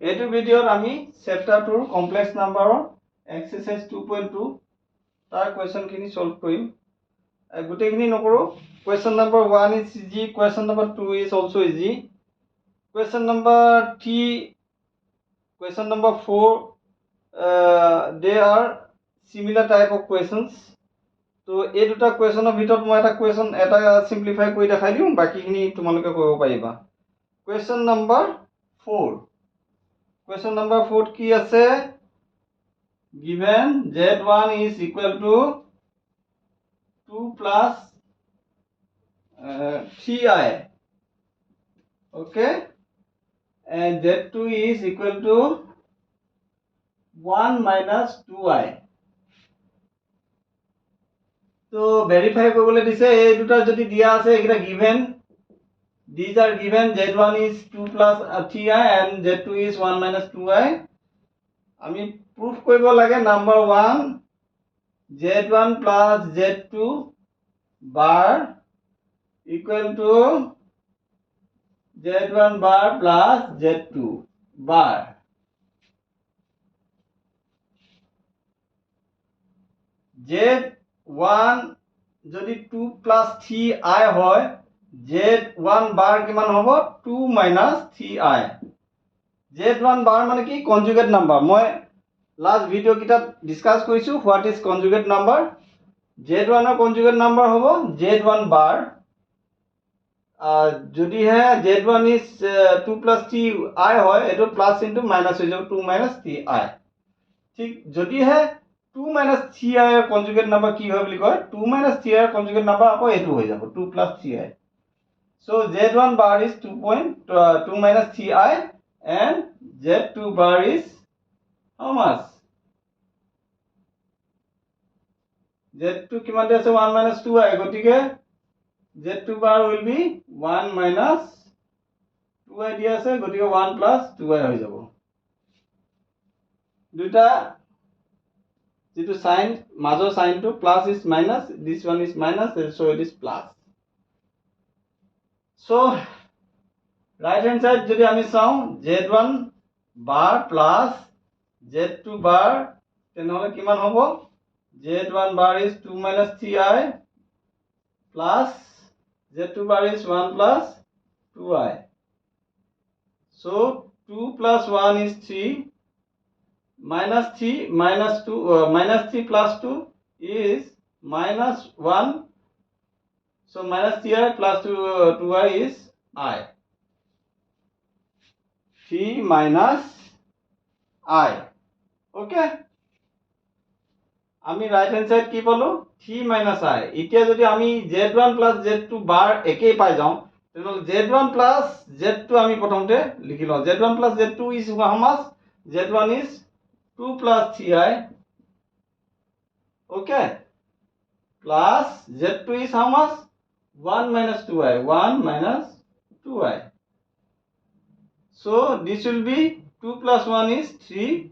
এইটো ভিডিঅ'ত আমি চেপ্টাৰ 2 কমপ্লেক্স নাম্বাৰৰ এক্সাৰসাইজ 2.2 তাৰ কোৱেশ্চনখিনি সলভ কৰিম। গোটেইখিনি নকৰো। Question number 1 is easy, question number 2 is also easy, question number 3, question number 4 they are similar type of questions. তো এই দুটা কোৱেশ্চনৰ ভিতৰত মই এটা কোৱেশ্চন এটা সিম্পলিফাই কৰি দেখাই দিম, বাকিখিনি তোমালোকে কৰিব পাৰিবা। কোৱেশ্চন নম্বৰ 4, question number 4 কি আছে? Given z1 is equal to 2 plus 3i, okay, and z2 is equal to 1 minus 2i. So verify কৰিবলৈ দিছে এই দুটা যদি দিয়া আছে এটা given, these are given, z1 is 2 plus 3i and z2 is 1 minus 2i. আমি proof কৰিব লাগে number 1 z1 plus z2 bar equal to z1 bar plus z2 bar. z1 যদি 2 plus 3i হয়, z1 bar কিমান হ'ব? 2 minus 3i. z1 bar মানে কি? Conjugate number. মই লাষ্ট ভিডিও কিতাত ডিসকাস কৰিছো what is conjugate number. z1 ৰ conjugate number হ'ব z1 bar। যদি হে z1 is 2 plus 3i হয়, এটো প্লাস ইনটু মাইনাস হৈ যাব 2 minus 3i। ঠিক যদি হে 2 minus 3i ৰ কনজুগেট নাম্বাৰ কি হয় বুলি কয়, 2 minus 3i ৰ কনজুগেট নাম্বাৰ আকৌ এটো হৈ যাব 2 plus 3i। So z1 bar is 2 minus 3i and z2 bar is how much? z2 কিমান আছে? 1 minus 2i, গতিকে z2 bar will be 1 minus 2i দিয়া আছে, গতিকে 1 plus 2i হৈ যাব। দুটা যেটো সাইন মাজৰ সাইনটো plus is minus, this one is minus, so it is plus. So right hand side যদি আমি চাও z1 bar plus z2 bar, তেনেহলে কিমান হ'ব? z1 bar is 2 minus 3i plus z2 bar is 1 plus 2i. So 2 plus 1 is 3, minus 3 minus 2 minus 3 plus 2 is minus 1. So minus 3i plus 2i is I. 3 minus I. Okay. আমি right hand side কি পালো? 3 minus I. এতিয়া যদি আমি z1 plus z2 bar একেই পাই যাও, তেনেহলে z1 plus z2 আমি প্ৰথমতে লিখি লও। z1 plus z2 is how much? z1 is 2 plus 3i, okay, plus z2 is how much? 1 minus 2i, 1 minus 2i. So this will be 2 plus 1 is 3,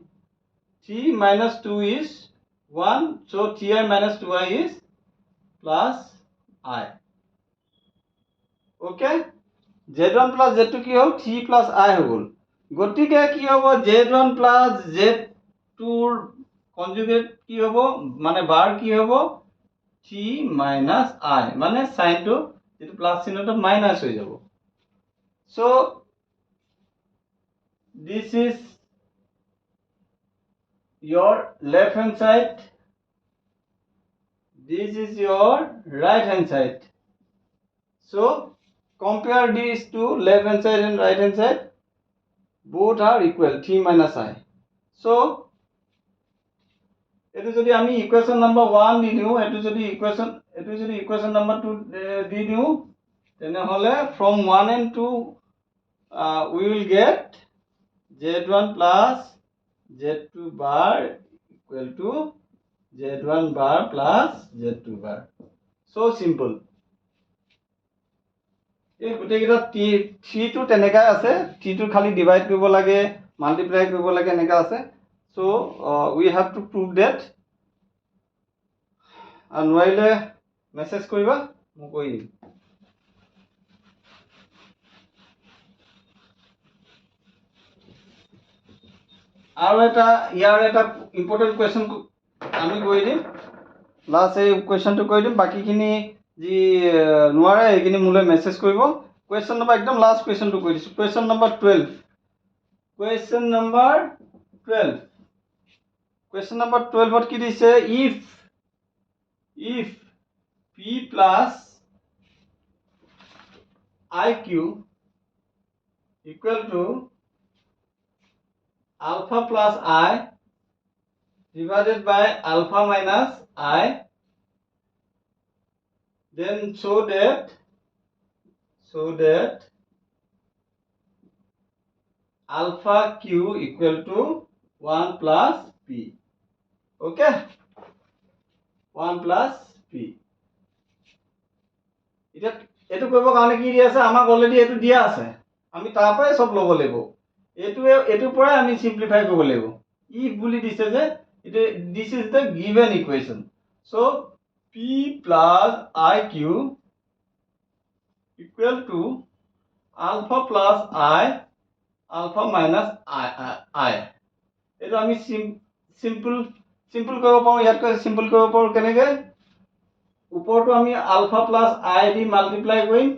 3 minus 2 is 1, so 3i minus 2i is plus I. Okay, z1 plus z2 কি হল? 3 plus I হৈ গল। গতিকে কি হ'ব? z1 plus z2 ৰ conjugate কি হ'ব, মানে বাৰ কি হ'ব? 3 minus I, মানে সাইনটো যেটো প্লাস চিহ্নটো মাইনাস হৈ যাব। So this is your left hand side, this is your right hand side. So compare these two, left hand side and right hand side, both are equal, 3 minus I. So এটো যদি আমি equation number 1 দি দিও, এটো যদি equation number 2 দি দিও, তেনেহলে from 1 and 2 we will get z1 plus z2 bar equal to z1 bar plus z2 bar. So simple. এই গোটেইকেইটা 3 টো তেনেকাই আছে, 3 টো খালি ডিভাইড কৰিব লাগে, মাল্টিপ্লাই কৰিব লাগে, এনেকা আছে। So we have to prove that. And নোৱাৰিলে মেসেজ কৰিবা, মই কৈ দিম। আৰু এটা ইয়াৰ এটা ইম্পৰ্টেণ্ট কুৱেশ্যন আমি কৰি দিম লাষ্ট এই কুৱেশ্যনটো কৰি দিম বাকীখিনি যি নোৱাৰে সেইখিনি মোলৈ মেছেজ কৰিব কুৱেশ্যন নম্বৰ একদম লাষ্ট কুৱেশ্যনটো কৰি দিছোঁ question number 12 question number 12 question number 12ত কি দিছে if p plus iq equal to alpha plus I divided by alpha minus I, then show that alpha q equal to 1 plus p. Okay, 1 plus p. এইটো কৰিব কাৰণে কি দিয়া আছে আমাক অলৰেডি এইটো দিয়া আছে আমি তাৰ পৰাই সব ল'ব লাগিব এইটোৰ পৰাই আমি সিম্পলিফাই কৰিব লাগিব if বুলি দিছে যে this is the given equation, so p plus iq equal to alpha plus I alpha minus I এইটো আমি সিম্পল কৰিব পাৰোঁ ইয়াতকৈ সিম্পল কৰিব পাৰোঁ কেনেকৈ ওপৰটো আমি আলফা প্লাস আই দি মাল্টিপ্লাই কৰিম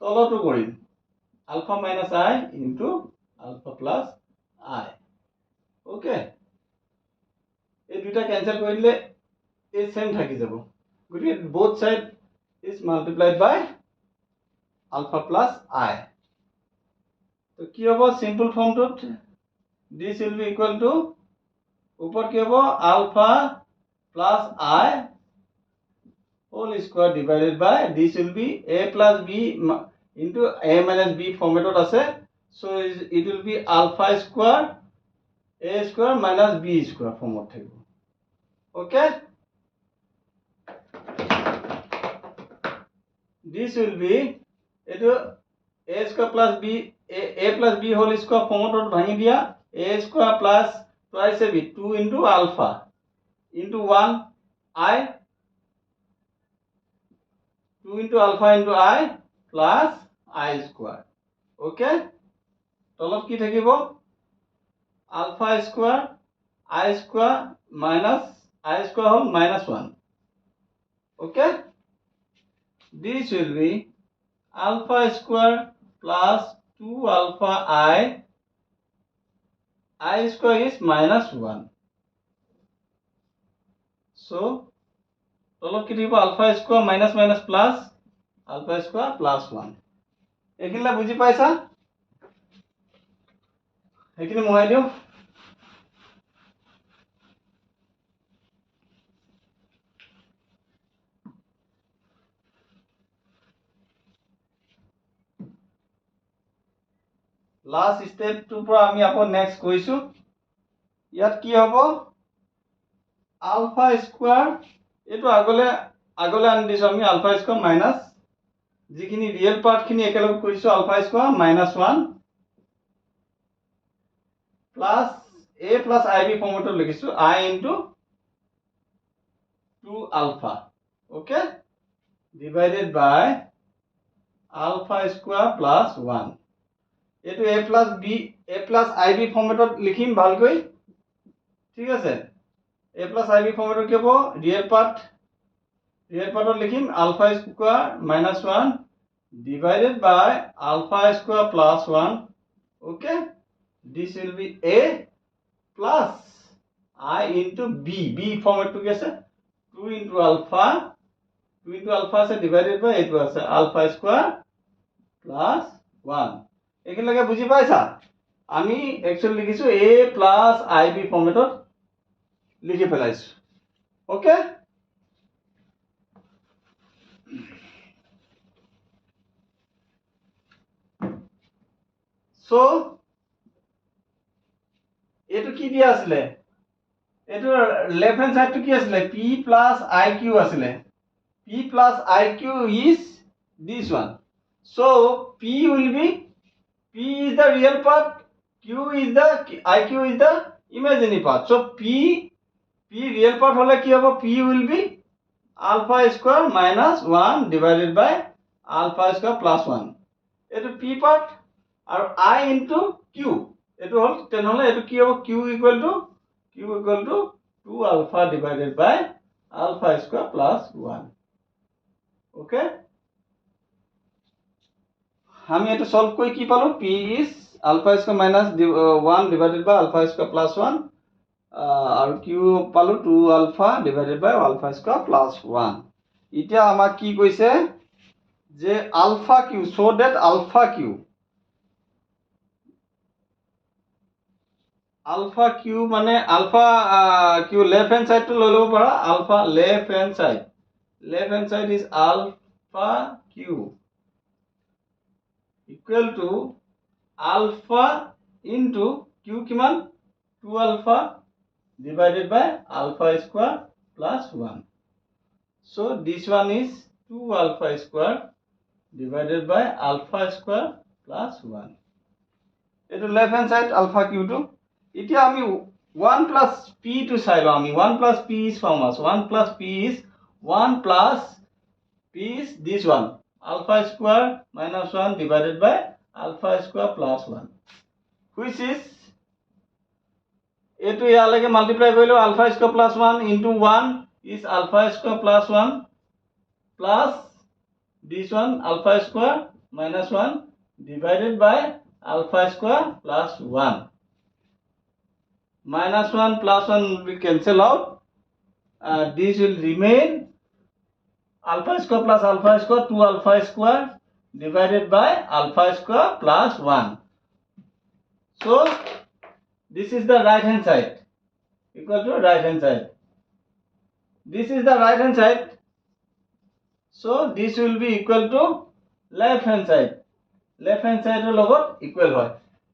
তলটো কৰিম আলফা মাইনাস আই ইনটু আলফা প্লাস আই ওকে এই দুটা ক্যান্সেল কৰি দিলে এই সেম থাকি যাব গতিকে both side is multiplied by alpha plus I তো কি হ'ব simple ফর্মটোত this will be equal to ওপৰ কি হ'ব ULFA plus I whole square divided by this will be a plus b into a minus b format ase, so it will be alpha square a square minus b square form of thakbo. Okay, this will be a square plus b a plus b whole square form of bhangi dia a square plus twice a b 2 into alpha into 1 I 2 into alpha into I plus I square. Okay, তলত কি থাকিব alpha square I square minus I square whole minus 1. Okay, this will be alpha square plus 2 alpha I square is minus 1. So তলত কি থাকিব alpha square minus minus plus alpha square plus 1 এখিলা বুজি পাইছা এখিনি মোহাই দিও লাস্ট স্টেপ টু পৰা আমি আকৌ নেক্সট কৰিছো ইয়াত কি হ'ব আলফা স্কয়ার এটো আগলে আনি দিছো আমি আলফা স্কয়ার মাইনাস যিখিনি রিয়েল পার্ট খিনি একেলগে কৰিছো alpha square minus 1 plus a plus ib ফর্মত লিখিছো I into 2 alpha. Okay, divided by alpha square plus 1 এটো a plus ib ফর্মেটত লিখিম ভালকৈ ঠিক আছে a plus ib ফর্মেটত কি হ'ব রিয়েল পার্টত লিখিম alpha square minus 1 divided by alpha square plus 1. Okay, this will be a plus I into b format to get 2 into alpha is divided by it was alpha square plus 1 এখান লাগে বুঝি পাইছা আমি actually লিখিছো a plus ib ফর্মেটত লিখি পেলাইছো okay so এটো কি দিয়া আছিল এটো লেফট হ্যান্ড সাইড টু কি আছিল p plus iq আছিল p plus iq is this one, so p will be p is the real part, q is the iq is the imaginary part, so p real part hole ki hobo p will be alpha square minus 1 divided by alpha square plus 1 eto p part are I into q এইটো হল তেনেহলে এইটো কি হ'ব q equal to 2 alpha divided by alpha square plus 1 okay আমি এটা solve কৰি কি পালো p is alpha square minus 1 divided by alpha square plus 1 আৰু q পালো 2 alpha divided by alpha square plus 1 এতিয়া আমাক কি কৈছে যে alpha q so that alpha q মানে alpha q left hand side to লৈ লব পাৰা alpha left hand side is alpha q equal to alpha into q কিমান 2 alpha divided by alpha square plus 1 so this one is 2 alpha square divided by alpha square plus 1 eto left hand side alpha q to এতিয়া আমি 1 plus p to চাই লও আমি 1 plus p is famous 1 plus p is 1 plus p is this one alpha square minus 1 divided by alpha square plus 1 which is eto ইয়ালৈকে multiply কৰিলো alpha square plus 1 into 1 is alpha square plus 1 plus this one alpha square minus 1 divided by alpha square plus 1 minus 1 plus 1 will be cancel out this will remain alpha square plus alpha square 2 alpha square divided by alpha square plus 1 so this is the right hand side equal to right hand side this is the right hand side so this will be equal to left hand side er logot equal hoy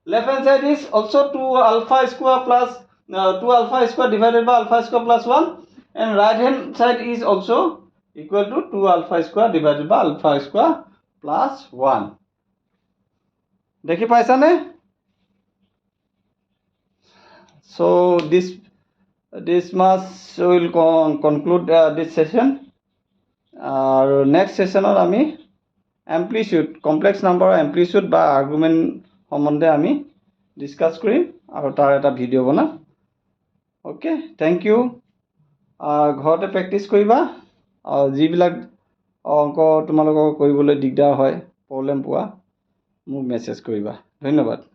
left hand side is also 2 alpha square plus 2 alpha square divided by alpha square plus 1 and right hand side is also equal to 2 alpha square divided by alpha square plus 1 dekhi paisa ne so this must will conclude this session next session or ami amplitude complex number amplitude ba argument সম্বন্ধে আমি discuss কৰিম আৰু তাৰ এটা video বনাম okay thank U ঘৰতে practice কৰিবা যিবিলাক অংক তোমালোকক কৰিবলৈ দিগদাৰ হয় প্ৰবলেম পোৱা মোক মেসেজ কৰিবা ধন্যবাদ